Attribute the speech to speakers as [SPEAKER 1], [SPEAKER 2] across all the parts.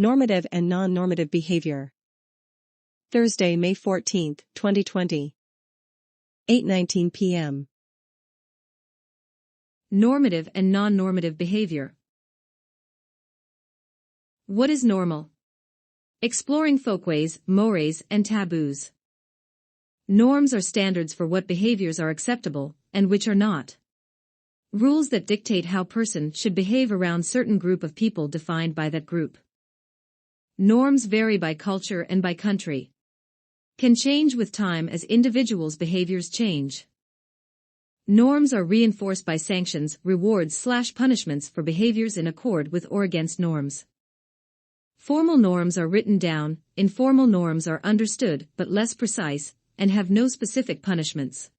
[SPEAKER 1] Normative and non-normative behavior. Thursday, May 14, 2020. 8:19 p.m.
[SPEAKER 2] Normative and non-normative behavior. What is normal? Exploring folkways, mores, and taboos. Norms are standards for what behaviors are acceptable, and which are not. Rules that dictate how person should behave around certain group of people defined by that group. Norms vary by culture and by country. Can change with time as individuals' behaviors change. Norms are reinforced by sanctions, rewards/punishments for behaviors in accord with or against norms. Formal norms are written down, informal norms are understood but less precise, and have no specific punishments.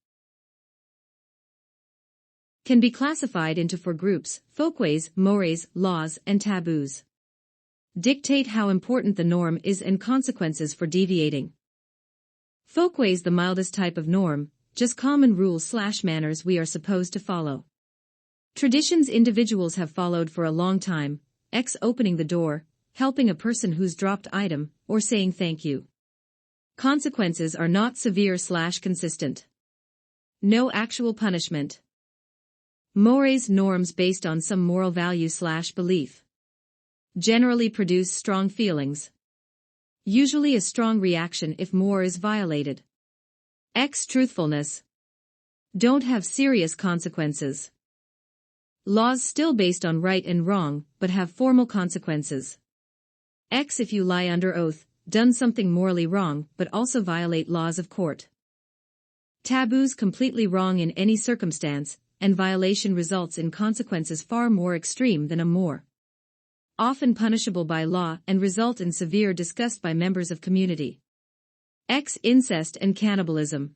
[SPEAKER 2] Can be classified into four groups: folkways, mores, laws, and taboos. Dictate how important the norm is and consequences for deviating. Folkways, the mildest type of norm, just common rules/manners we are supposed to follow. Traditions individuals have followed for a long time, opening the door, helping a person who's dropped item, or saying thank you. Consequences are not severe/consistent. No actual punishment. Mores, norms based on some moral value/belief. Generally produce strong feelings. Usually a strong reaction if more is violated. Truthfulness. Don't have serious consequences. Laws still based on right and wrong, but have formal consequences. If you lie under oath, done something morally wrong, but also violate laws of court. Taboos, completely wrong in any circumstance, and violation results in consequences far more extreme than a more. Often punishable by law and result in severe disgust by members of community. Incest and cannibalism.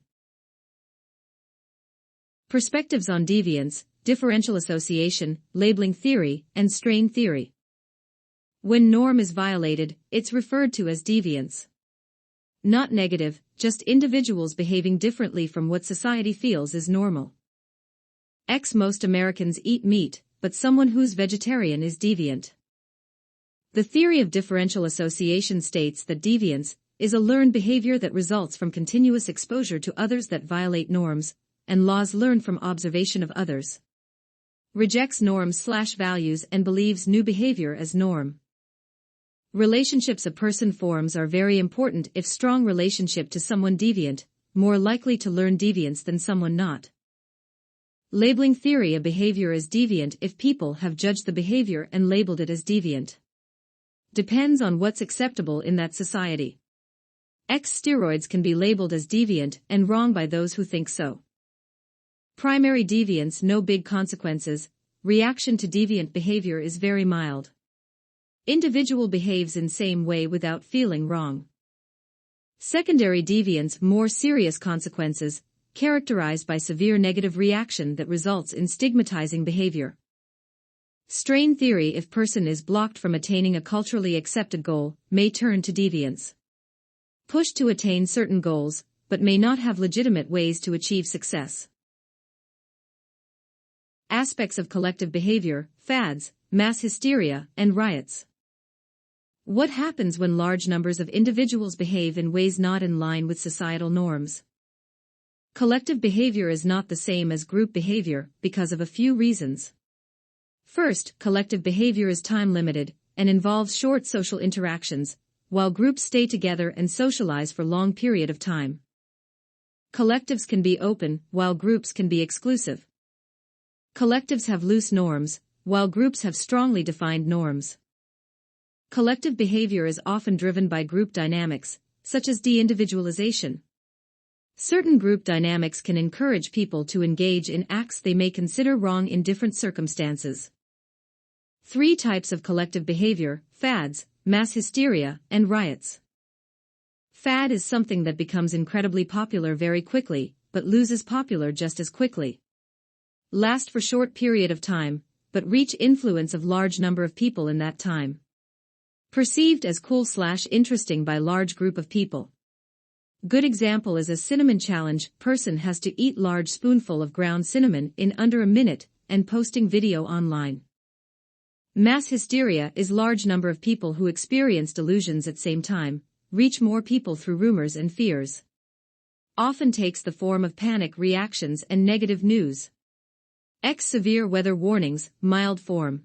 [SPEAKER 2] Perspectives on deviance, differential association, labeling theory, and strain theory. When norm is violated, it's referred to as deviance. Not negative, just individuals behaving differently from what society feels is normal. Most Americans eat meat, but someone who's vegetarian is deviant. The theory of differential association states that deviance is a learned behavior that results from continuous exposure to others that violate norms, and laws learned from observation of others. Rejects norms/values and believes new behavior as norm. Relationships a person forms are very important. If strong relationship to someone deviant, more likely to learn deviance than someone not. Labeling theory, a behavior is deviant if people have judged the behavior and labeled it as deviant. Depends on what's acceptable in that society. Steroids can be labeled as deviant and wrong by those who think so. Primary deviance, no big consequences, reaction to deviant behavior is very mild. Individual behaves in same way without feeling wrong. Secondary deviance, more serious consequences, characterized by severe negative reaction that results in stigmatizing behavior. Strain theory, if person is blocked from attaining a culturally accepted goal, may turn to deviance. Push to attain certain goals, but may not have legitimate ways to achieve success. Aspects of collective behavior, fads, mass hysteria, and riots. What happens when large numbers of individuals behave in ways not in line with societal norms? Collective behavior is not the same as group behavior because of a few reasons. First, collective behavior is time-limited and involves short social interactions, while groups stay together and socialize for long period of time. Collectives can be open, while groups can be exclusive. Collectives have loose norms, while groups have strongly defined norms. Collective behavior is often driven by group dynamics, such as de-individualization. Certain group dynamics can encourage people to engage in acts they may consider wrong in different circumstances. 3 types of collective behavior: fads, mass hysteria, and riots. Fad is something that becomes incredibly popular very quickly, but loses popular just as quickly. Last for short period of time, but reach influence of large number of people in that time. Perceived as cool/interesting by large group of people. Good example is a cinnamon challenge. Person has to eat large spoonful of ground cinnamon in under a minute and posting video online. Mass hysteria is large number of people who experience delusions at same time, reach more people through rumors and fears. Often takes the form of panic reactions and negative news. X severe weather warnings, mild form.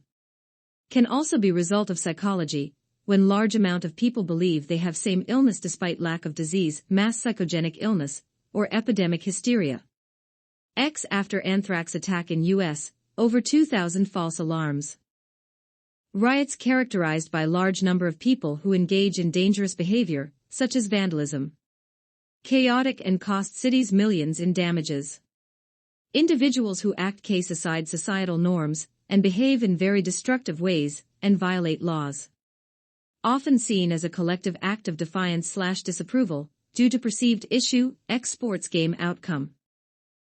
[SPEAKER 2] Can also be result of psychology, when large amount of people believe they have same illness despite lack of disease, mass psychogenic illness, or epidemic hysteria. X after anthrax attack in U.S., over 2,000 false alarms. Riots characterized by large number of people who engage in dangerous behavior, such as vandalism. Chaotic and cost cities millions in damages. Individuals who act case aside societal norms, and behave in very destructive ways, and violate laws. Often seen as a collective act of defiance/disapproval, due to perceived issue, X sports game outcome.